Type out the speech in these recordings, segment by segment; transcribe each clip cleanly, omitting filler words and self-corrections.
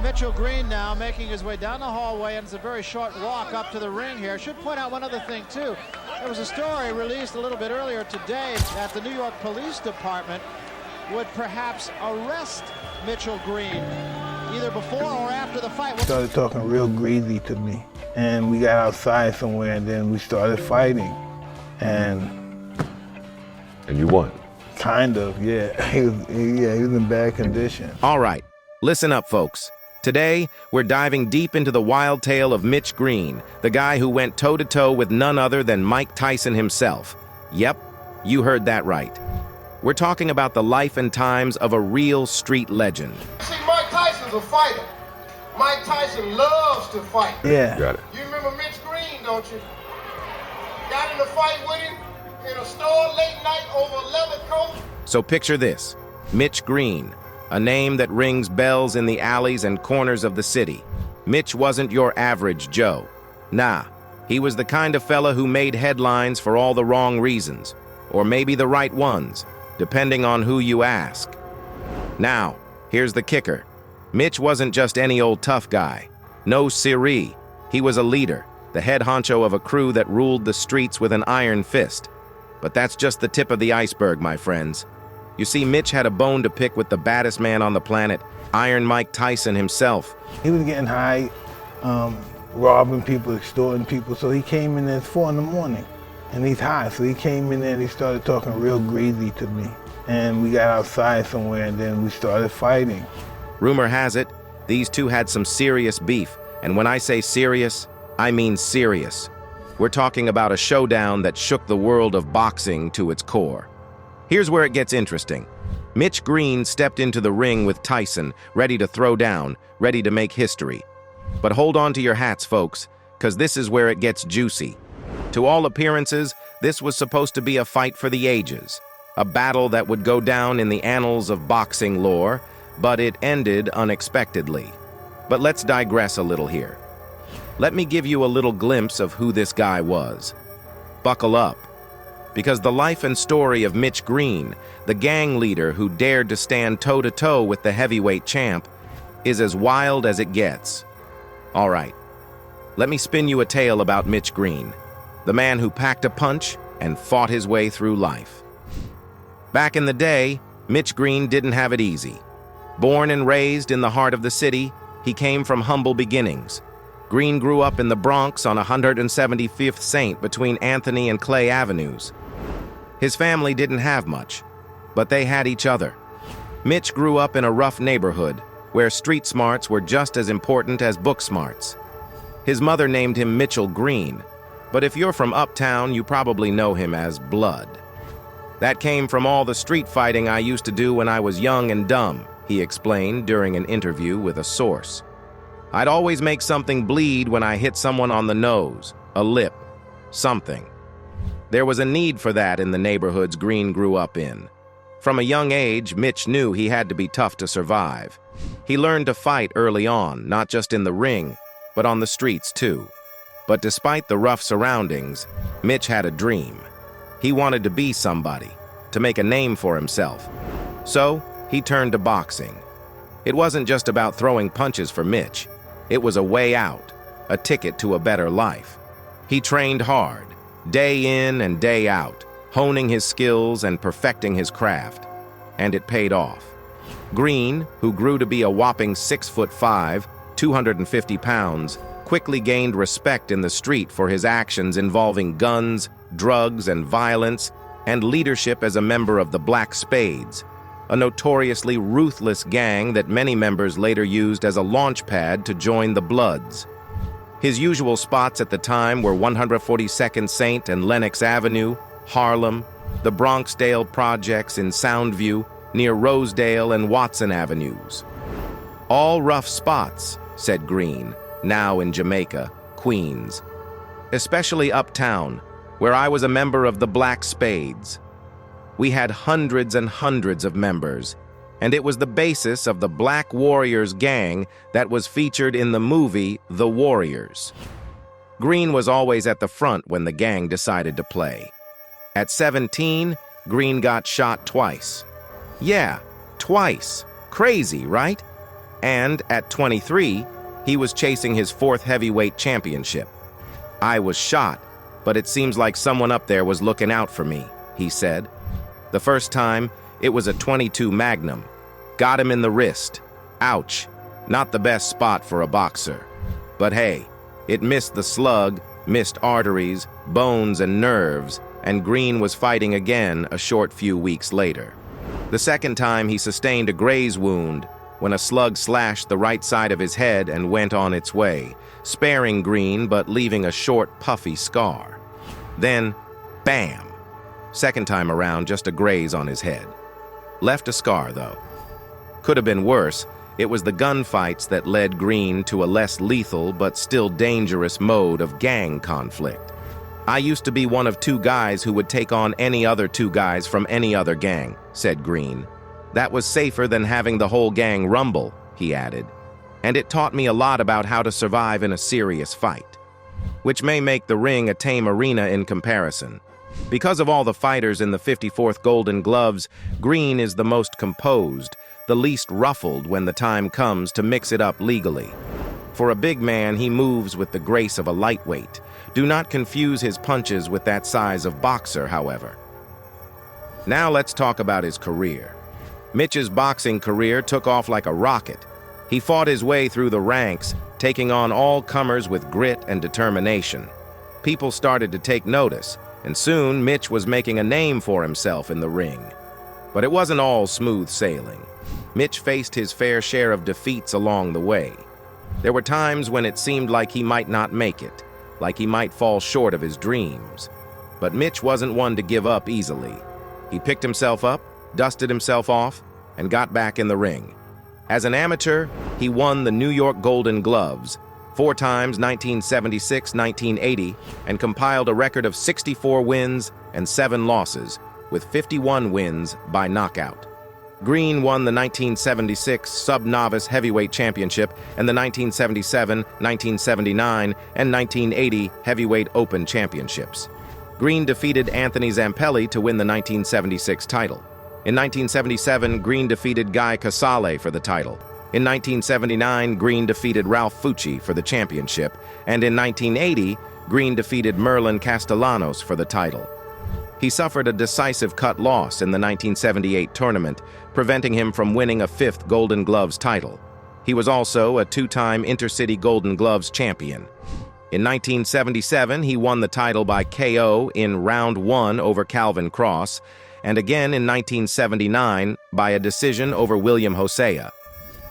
Mitchell Green now making his way down the hallway, and it's a very short walk up to the ring here. I should point out one other thing, too. There was a story released a little bit earlier today that the New York Police Department would perhaps arrest Mitchell Green either before or after the fight. Started talking real greasy to me, and we got outside somewhere, and then we started fighting, and you won? Kind of, yeah. He was in bad condition. All right, listen up, folks. Today, we're diving deep into the wild tale of Mitch Green, the guy who went toe-to-toe with none other than Mike Tyson himself. Yep, you heard that right. We're talking about the life and times of a real street legend. See, Mike Tyson's a fighter. Mike Tyson loves to fight. Yeah. Got it. You remember Mitch Green, don't you? Got in a fight with him in a store late night over a leather coat. So picture this, Mitch Green, a name that rings bells in the alleys and corners of the city. Mitch wasn't your average Joe. Nah, he was the kind of fella who made headlines for all the wrong reasons, or maybe the right ones, depending on who you ask. Now, here's the kicker. Mitch wasn't just any old tough guy. No siree. He was a leader, the head honcho of a crew that ruled the streets with an iron fist. But that's just the tip of the iceberg, my friends. You see, Mitch had a bone to pick with the baddest man on the planet, Iron Mike Tyson himself. He was getting high, robbing people, extorting people, so he came in there at 4 in the morning, and he's high, so he came in there and he started talking real greasy to me. And we got outside somewhere, and then we started fighting. Rumor has it, these two had some serious beef, and when I say serious, I mean serious. We're talking about a showdown that shook the world of boxing to its core. Here's where it gets interesting. Mitch Green stepped into the ring with Tyson, ready to throw down, ready to make history. But hold on to your hats, folks, because this is where it gets juicy. To all appearances, this was supposed to be a fight for the ages, a battle that would go down in the annals of boxing lore, but it ended unexpectedly. But let's digress a little here. Let me give you a little glimpse of who this guy was. Buckle up. Because the life and story of Mitch Green, the gang leader who dared to stand toe-to-toe with the heavyweight champ, is as wild as it gets. All right, let me spin you a tale about Mitch Green, the man who packed a punch and fought his way through life. Back in the day, Mitch Green didn't have it easy. Born and raised in the heart of the city, he came from humble beginnings. Green grew up in the Bronx on 175th St. between Anthony and Clay Avenues. His family didn't have much, but they had each other. Mitch grew up in a rough neighborhood where street smarts were just as important as book smarts. His mother named him Mitchell Green, but if you're from uptown, you probably know him as Blood. That came from all the street fighting I used to do when I was young and dumb, he explained during an interview with a source. I'd always make something bleed when I hit someone on the nose, a lip, something. There was a need for that in the neighborhoods Green grew up in. From a young age, Mitch knew he had to be tough to survive. He learned to fight early on, not just in the ring, but on the streets too. But despite the rough surroundings, Mitch had a dream. He wanted to be somebody, to make a name for himself. So, he turned to boxing. It wasn't just about throwing punches for Mitch. It was a way out, a ticket to a better life. He trained hard, day in and day out, honing his skills and perfecting his craft. And it paid off. Green, who grew to be a whopping 6'5", 250 pounds, quickly gained respect in the street for his actions involving guns, drugs, and violence, and leadership as a member of the Black Spades, a notoriously ruthless gang that many members later used as a launchpad to join the Bloods. His usual spots at the time were 142nd St. and Lenox Avenue, Harlem, the Bronxdale projects in Soundview, near Rosedale and Watson Avenues. All rough spots, said Green, now in Jamaica, Queens. Especially uptown, where I was a member of the Black Spades. We had hundreds and hundreds of members, and it was the basis of the Black Warriors gang that was featured in the movie The Warriors. Green was always at the front when the gang decided to play. At 17, Green got shot twice. Yeah, twice. Crazy, right? And at 23, he was chasing his 4th heavyweight championship. "I was shot, but it seems like someone up there was looking out for me," he said. The first time, it was a .22 Magnum. Got him in the wrist. Ouch. Not the best spot for a boxer. But hey, it missed the slug, missed arteries, bones, and nerves, and Green was fighting again a short few weeks later. The second time, he sustained a graze wound when a slug slashed the right side of his head and went on its way, sparing Green but leaving a short, puffy scar. Then, bam! Second time around, just a graze on his head. Left a scar, though. Could have been worse. It was the gunfights that led Green to a less lethal but still dangerous mode of gang conflict. "I used to be one of 2 guys who would take on any other 2 guys from any other gang," said Green. "That was safer than having the whole gang rumble," he added. "And it taught me a lot about how to survive in a serious fight." Which may make the ring a tame arena in comparison. Because of all the fighters in the 54th Golden Gloves, Green is the most composed, the least ruffled when the time comes to mix it up legally. For a big man, he moves with the grace of a lightweight. Do not confuse his punches with that size of boxer, however. Now let's talk about his career. Mitch's boxing career took off like a rocket. He fought his way through the ranks, taking on all comers with grit and determination. People started to take notice, and soon Mitch was making a name for himself in the ring. But it wasn't all smooth sailing. Mitch faced his fair share of defeats along the way. There were times when it seemed like he might not make it, like he might fall short of his dreams. But Mitch wasn't one to give up easily. He picked himself up, dusted himself off, and got back in the ring. As an amateur, he won the New York Golden Gloves 4 times, 1976, 1980, and compiled a record of 64 wins and 7 losses, with 51 wins by knockout. Green won the 1976 Sub-Novice Heavyweight Championship and the 1977, 1979, and 1980 Heavyweight Open Championships. Green defeated Anthony Zampelli to win the 1976 title. In 1977, Green defeated Guy Casale for the title. In 1979, Green defeated Ralph Fucci for the championship, and in 1980, Green defeated Merlin Castellanos for the title. He suffered a decisive cut loss in the 1978 tournament, preventing him from winning a 5th Golden Gloves title. He was also a 2-time Intercity Golden Gloves champion. In 1977, he won the title by KO in round 1 over Calvin Cross, and again in 1979 by a decision over William Hosea.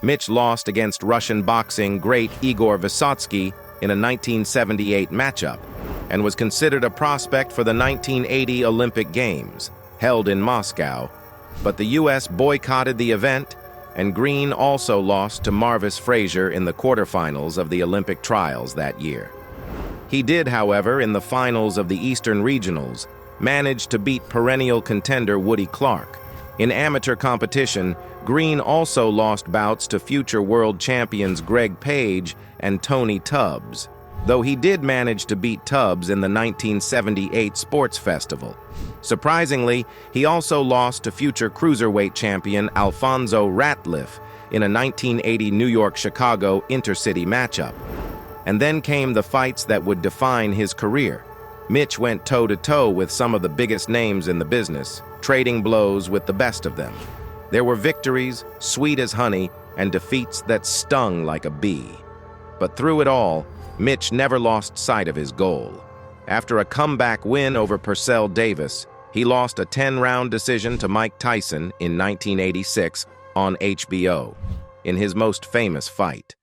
Mitch lost against Russian boxing great Igor Vysotsky in a 1978 matchup, and was considered a prospect for the 1980 Olympic Games, held in Moscow, but the U.S. boycotted the event, and Green also lost to Marvis Frazier in the quarterfinals of the Olympic trials that year. He did, however, in the finals of the Eastern Regionals, manage to beat perennial contender Woody Clark. In amateur competition, Green also lost bouts to future world champions Greg Page and Tony Tubbs, though he did manage to beat Tubbs in the 1978 Sports Festival. Surprisingly, he also lost to future cruiserweight champion Alfonso Ratliff in a 1980 New York-Chicago intercity matchup. And then came the fights that would define his career. Mitch went toe-to-toe with some of the biggest names in the business, trading blows with the best of them. There were victories, sweet as honey, and defeats that stung like a bee. But through it all, Mitch never lost sight of his goal. After a comeback win over Purcell Davis, he lost a 10-round decision to Mike Tyson in 1986 on HBO, in his most famous fight.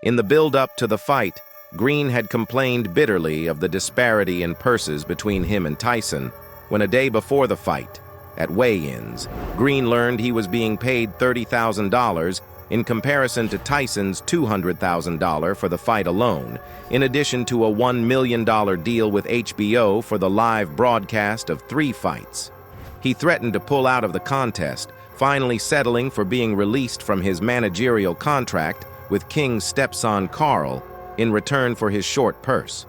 In the build-up to the fight, Green had complained bitterly of the disparity in purses between him and Tyson, when a day before the fight, at weigh-ins, Green learned he was being paid $30,000 in comparison to Tyson's $200,000 for the fight alone, in addition to a $1 million deal with HBO for the live broadcast of 3 fights. He threatened to pull out of the contest, finally settling for being released from his managerial contract with King's stepson Carl in return for his short purse.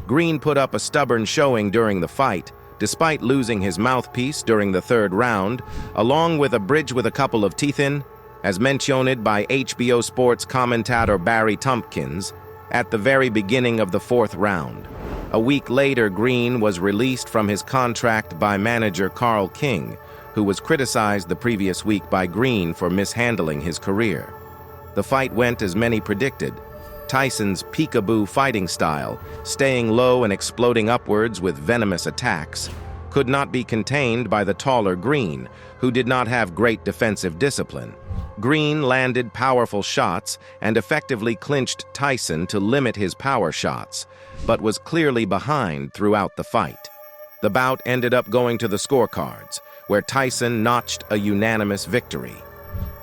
Green put up a stubborn showing during the fight, despite losing his mouthpiece during the 3rd round, along with a bridge with a couple of teeth in. As mentioned by HBO Sports commentator Barry Tompkins, at the very beginning of the fourth round. A week later, Green was released from his contract by manager Carl King, who was criticized the previous week by Green for mishandling his career. The fight went as many predicted. Tyson's peekaboo fighting style, staying low and exploding upwards with venomous attacks, could not be contained by the taller Green, who did not have great defensive discipline. Green landed powerful shots and effectively clinched Tyson to limit his power shots, but was clearly behind throughout the fight. The bout ended up going to the scorecards, where Tyson notched a unanimous victory.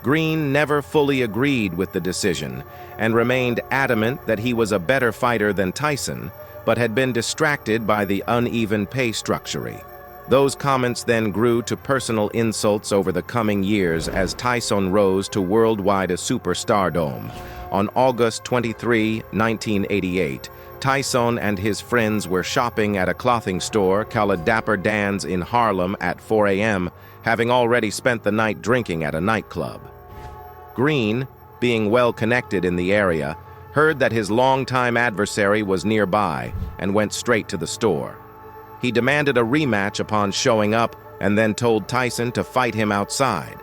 Green never fully agreed with the decision and remained adamant that he was a better fighter than Tyson, but had been distracted by the uneven pay structure. Those comments then grew to personal insults over the coming years as Tyson rose to worldwide superstardom. On August 23, 1988, Tyson and his friends were shopping at a clothing store called Dapper Dan's in Harlem at 4 a.m., having already spent the night drinking at a nightclub. Green, being well connected in the area, heard that his longtime adversary was nearby and went straight to the store. He demanded a rematch upon showing up and then told Tyson to fight him outside.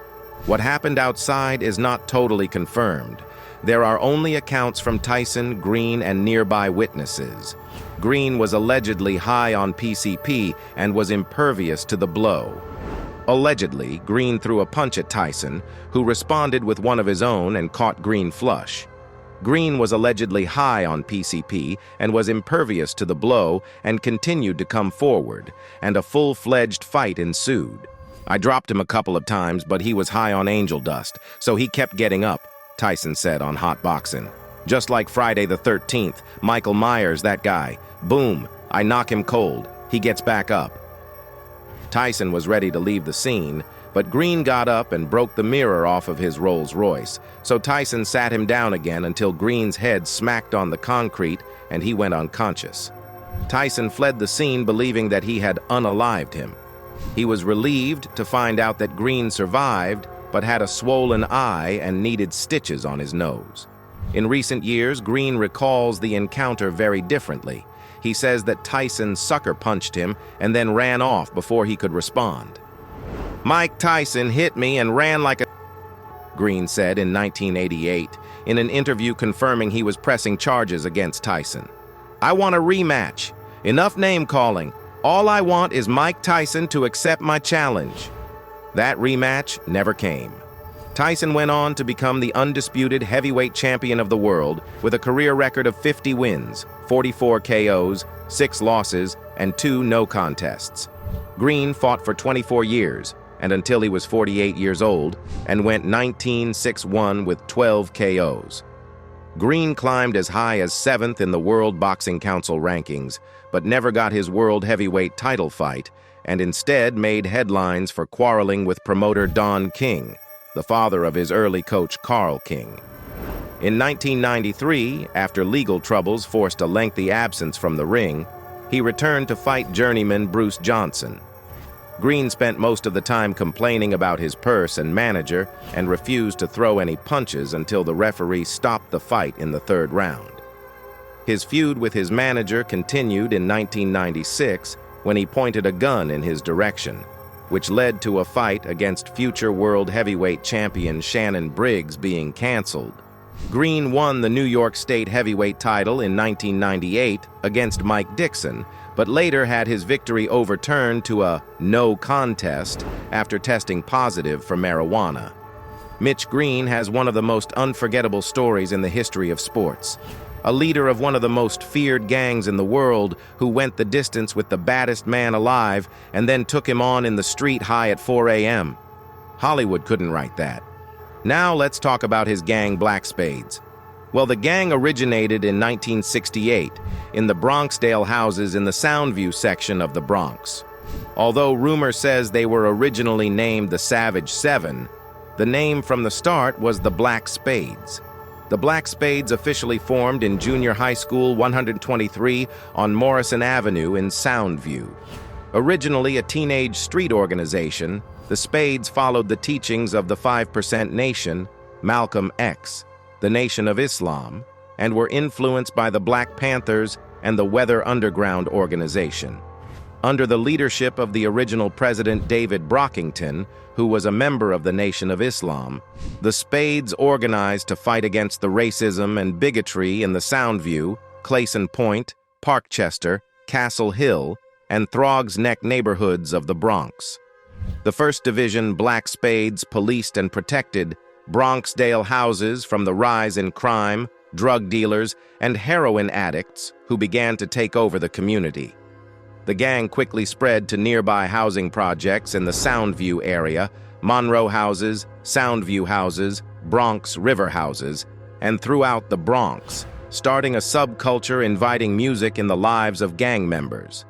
What happened outside is not totally confirmed. There are only accounts from Tyson, Green, and nearby witnesses. Green was allegedly high on PCP and was impervious to the blow. Allegedly, Green threw a punch at Tyson, who responded with one of his own and caught Green flush. Green was allegedly high on PCP and was impervious to the blow and continued to come forward, and a full-fledged fight ensued. I dropped him a couple of times, but he was high on angel dust, so he kept getting up, Tyson said on Hot Boxing. Just like Friday the 13th, Michael Myers, that guy. Boom, I knock him cold. He gets back up. Tyson was ready to leave the scene, but Green got up and broke the mirror off of his Rolls Royce, so Tyson sat him down again until Green's head smacked on the concrete and he went unconscious. Tyson fled the scene believing that he had unalived him. He was relieved to find out that Green survived, but had a swollen eye and needed stitches on his nose. In recent years, Green recalls the encounter very differently. He says that Tyson sucker punched him and then ran off before he could respond. Mike Tyson hit me and ran like a... Green said in 1988 in an interview confirming he was pressing charges against Tyson. I want a rematch. Enough name-calling. All I want is Mike Tyson to accept my challenge. That rematch never came. Tyson went on to become the undisputed heavyweight champion of the world with a career record of 50 wins, 44 KOs, 6 losses, and 2 no contests. Green fought for 24 years, and until he was 48 years old, and went 19-6-1 with 12 KOs. Green climbed as high as 7th in the World Boxing Council rankings, but never got his world heavyweight title fight, and instead made headlines for quarreling with promoter Don King, the father of his early coach Carl King. In 1993, after legal troubles forced a lengthy absence from the ring, he returned to fight journeyman Bruce Johnson. Green spent most of the time complaining about his purse and manager and refused to throw any punches until the referee stopped the fight in the 3rd round. His feud with his manager continued in 1996 when he pointed a gun in his direction, which led to a fight against future world heavyweight champion Shannon Briggs being canceled. Green won the New York State heavyweight title in 1998 against Mike Dixon, but later had his victory overturned to a no contest after testing positive for marijuana. Mitch Green has one of the most unforgettable stories in the history of sports. A leader of one of the most feared gangs in the world who went the distance with the baddest man alive and then took him on in the street high at 4 a.m. Hollywood couldn't write that. Now let's talk about his gang Black Spades. Well, the gang originated in 1968 in the Bronxdale houses in the Soundview section of the Bronx. Although rumor says they were originally named the Savage Seven, the name from the start was the Black Spades. The Black Spades officially formed in Junior High School 123 on Morrison Avenue in Soundview. Originally a teenage street organization, the Spades followed the teachings of the 5% Nation Malcolm X, the Nation of Islam, and were influenced by the Black Panthers and the Weather Underground organization. Under the leadership of the original president David Brockington, who was a member of the Nation of Islam, the Spades organized to fight against the racism and bigotry in the Soundview, Clayson Point, Parkchester, Castle Hill, and Throgs Neck neighborhoods of the Bronx. The 1st Division Black Spades policed and protected Bronxdale houses from the rise in crime, drug dealers, and heroin addicts who began to take over the community. The gang quickly spread to nearby housing projects in the Soundview area, Monroe houses, Soundview houses, Bronx River houses, and throughout the Bronx, starting a subculture inviting music in the lives of gang members.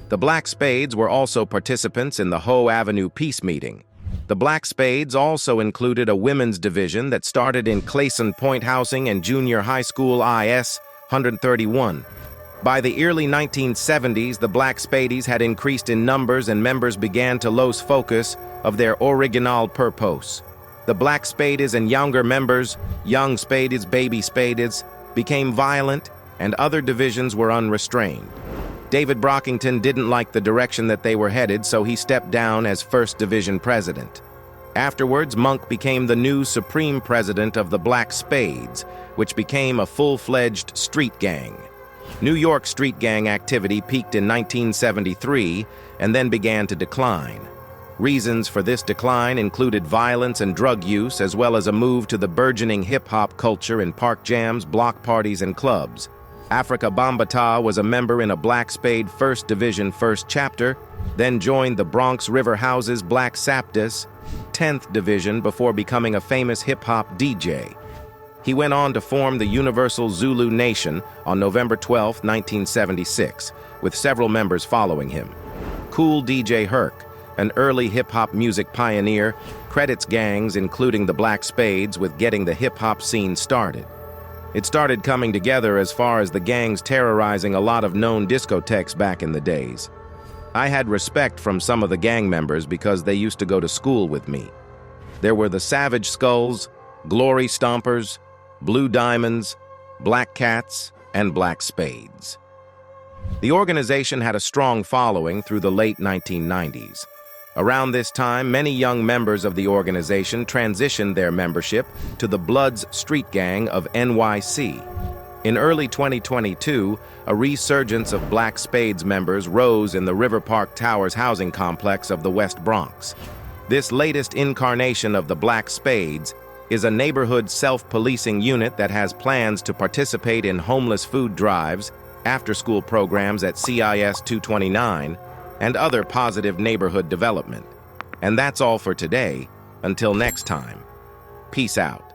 The Black Spades were also participants in the Hoe Avenue Peace Meeting. The Black Spades also included a women's division that started in Clayson Point Housing and Junior High School IS 131. By the early 1970s, the Black Spades had increased in numbers and members began to lose focus of their original purpose. The Black Spades and younger members, Young Spades, Baby Spades, became violent and other divisions were unrestrained. David Brockington didn't like the direction that they were headed, so he stepped down as 1st Division president. Afterwards, Monk became the new supreme president of the Black Spades, which became a full-fledged street gang. New York street gang activity peaked in 1973 and then began to decline. Reasons for this decline included violence and drug use, as well as a move to the burgeoning hip-hop culture in park jams, block parties, and clubs. Africa Bambaataa was a member in a Black Spade 1st Division 1st Chapter, then joined the Bronx River Houses Black Saptis 10th Division before becoming a famous hip-hop DJ. He went on to form the Universal Zulu Nation on November 12, 1976, with several members following him. Cool DJ Herc, an early hip-hop music pioneer, credits gangs including the Black Spades with getting the hip-hop scene started. It started coming together as far as the gangs terrorizing a lot of known discotheques back in the days. I had respect from some of the gang members because they used to go to school with me. There were the Savage Skulls, Glory Stompers, Blue Diamonds, Black Cats, and Black Spades. The organization had a strong following through the late 1990s. Around this time, many young members of the organization transitioned their membership to the Bloods Street Gang of NYC. In early 2022, a resurgence of Black Spades members rose in the River Park Towers housing complex of the West Bronx. This latest incarnation of the Black Spades is a neighborhood self-policing unit that has plans to participate in homeless food drives, after-school programs at CIS 229, and other positive neighborhood development. And that's all for today. Until next time, peace out.